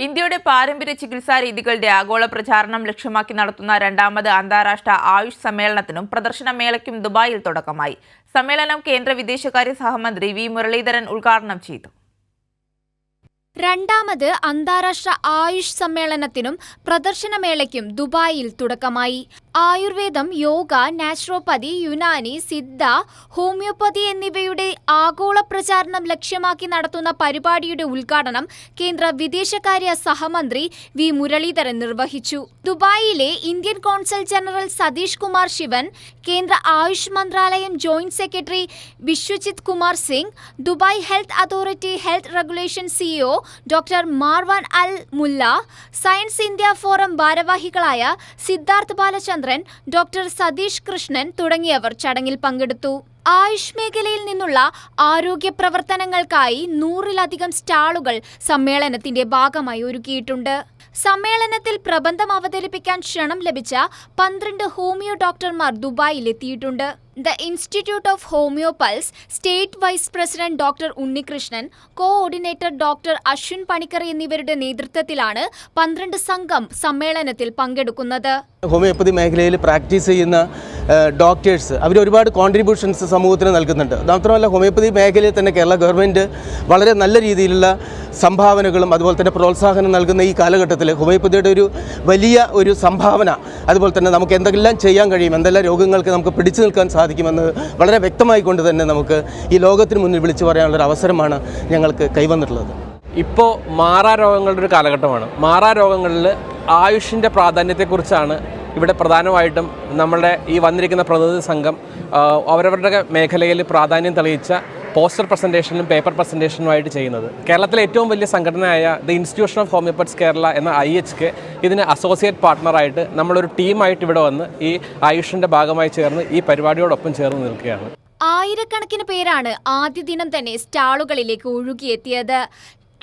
ഇന്ത്യയുടെ പാരമ്പര്യ ചികിത്സാ രീതികളുടെ ആഗോള പ്രചാരണം ലക്ഷ്യമാക്കി നടത്തുന്ന രണ്ടാമത് അന്താരാഷ്ട്ര ആയുഷ് സമ്മേളനത്തിനും പ്രദർശനമേളയ്ക്കും ദുബായിൽ തുടക്കമായി. സമ്മേളനം കേന്ദ്ര വിദേശകാര്യ സഹമന്ത്രി വി മുരളീധരൻ ഉദ്ഘാടനം ചെയ്തു. രണ്ടാമത് അന്താരാഷ്ട്ര ആയുഷ് സമ്മേളനത്തിനും പ്രദർശനമേളയ്ക്കും ദുബായിൽ തുടക്കമായി. ആയുർവേദം, യോഗ, നാച്ചുറോപ്പതി, യുനാനി, സിദ്ധ, ഹോമിയോപ്പതി എന്നിവയുടെ ആഗോള പ്രചാരണം ലക്ഷ്യമാക്കി നടത്തുന്ന പരിപാടിയുടെ ഉദ്ഘാടനം കേന്ദ്ര വിദേശകാര്യ സഹമന്ത്രി വി മുരളീധരൻ നിർവഹിച്ചു. ദുബായിലെ Indian consul general Satheesh Kumar Sivan, കേന്ദ്ര ആയുഷ് മന്ത്രാലയം joint secretary Vishwajit Kumar Singh, Dubai health authority health regulation CEO doctor Marwan Al Mulla, science India forum ഭാരവാഹികളായ സിദ്ധാർത്ഥ് ബാലചന്ദ്രൻ, ഡോക്ടർ സതീഷ് കൃഷ്ണൻ തുടങ്ങിയവർ ചടങ്ങിൽ പങ്കെടുത്തു. ആയുഷ് മേഖലയിൽ നിന്നുള്ള ആരോഗ്യ പ്രവർത്തനങ്ങൾക്കായി 100-ലധികം സ്റ്റാളുകൾ സമ്മേളനത്തിന്റെ ഭാഗമായി ഒരുക്കിയിട്ടുണ്ട്. സമ്മേളനത്തിൽ പ്രബന്ധം അവതരിപ്പിക്കാൻ ക്ഷണം ലഭിച്ച 12 ഹോമിയോ ഡോക്ടർമാർ ദുബായിൽ എത്തിയിട്ടുണ്ട്. The institute of homeopaths state vice president doctor Unnikrishnan, coordinator doctor Ashwin Panicker എന്നിവരുടെ നേതൃത്വത്തിലാണ് 12 സംഘം സമ്മേളനത്തിൽ പങ്കെടുക്കുന്നത്. ഹോമിയോപ്പതി മേഖലയിൽ പ്രാക്ടീസ് ചെയ്യുന്ന ഡോക്ടേഴ്സ് അവർ ഒരുപാട് കോൺട്രിബ്യൂഷൻസ് സമൂഹത്തിന് നൽകുന്നുണ്ട്. മാത്രമല്ല ഹോമിയോപ്പതി മേഖലയിൽ തന്നെ കേരള ഗവൺമെൻറ് വളരെ നല്ല രീതിയിലുള്ള സംഭാവനകളും അതുപോലെ തന്നെ പ്രോത്സാഹനം നൽകുന്ന ഈ കാലഘട്ടത്തിൽ ഹോമിയോപ്പതിയുടെ വലിയ സംഭാവന, അതുപോലെ തന്നെ നമുക്ക് എന്തെല്ലാം ചെയ്യാൻ കഴിയും, എന്തെല്ലാം രോഗങ്ങൾക്ക് നമുക്ക് പിടിച്ചു നിൽക്കാൻ സാധിക്കുമെന്ന് വളരെ വ്യക്തമായിക്കൊണ്ട് തന്നെ നമുക്ക് ഈ ലോകത്തിന് മുന്നിൽ വിളിച്ചു പറയാനുള്ളൊരു അവസരമാണ് ഞങ്ങൾക്ക് കൈവന്നിട്ടുള്ളത്. ഇപ്പോൾ മാറാരോഗങ്ങളുടെ ഒരു കാലഘട്ടമാണ്. മാറാരോഗങ്ങളിൽ ആയുഷിൻ്റെ പ്രാധാന്യത്തെക്കുറിച്ചാണ് ഇവിടെ പ്രധാനമായിട്ടും നമ്മളുടെ ഈ വന്നിരിക്കുന്ന പ്രതിനിധി സംഘം അവരവരുടെ മേഖലയിൽ പ്രാധാന്യം തെളിയിച്ച പോസ്റ്റർ പ്രസൻറ്റേഷനും പേപ്പർ പ്രസൻറ്റേഷനുമായിട്ട് ചെയ്യുന്നത്. കേരളത്തിലെ ഏറ്റവും വലിയ സംഘടനയായ the institution of homeopaths Kerala എന്ന IHK ഇതിന് അസോസിയേറ്റ് പാർട്ട്ണറായിട്ട് നമ്മളൊരു ടീമായിട്ട് ഇവിടെ വന്ന് ഈ ആയുഷിൻ്റെ ഭാഗമായി ചേർന്ന് ഈ പരിപാടിയോടൊപ്പം ചേർന്ന് നിൽക്കുകയാണ്. ആയിരക്കണക്കിന് പേരാണ് ആദ്യ ദിനം തന്നെ സ്റ്റാളുകളിലേക്ക് ഒഴുകിയെത്തിയത്.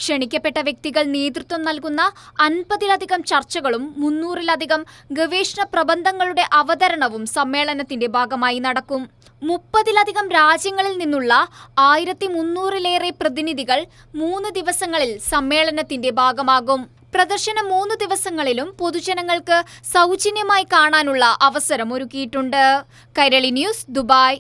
ക്ഷണിക്കപ്പെട്ട വ്യക്തികൾ നേതൃത്വം നൽകുന്ന 50-ലധികം ചർച്ചകളും 300-ലധികം ഗവേഷണ പ്രബന്ധങ്ങളുടെ അവതരണവും സമ്മേളനത്തിന്റെ ഭാഗമായി നടക്കും. 30-ലധികം രാജ്യങ്ങളിൽ നിന്നുള്ള 1300-ലേറെ പ്രതിനിധികൾ 3 ദിവസങ്ങളിൽ സമ്മേളനത്തിന്റെ ഭാഗമാകും. പ്രദർശനം 3 ദിവസങ്ങളിലും പൊതുജനങ്ങൾക്ക് സൗജന്യമായി കാണാനുള്ള അവസരം ഒരുക്കിയിട്ടുണ്ട്. Kairali news, Dubai.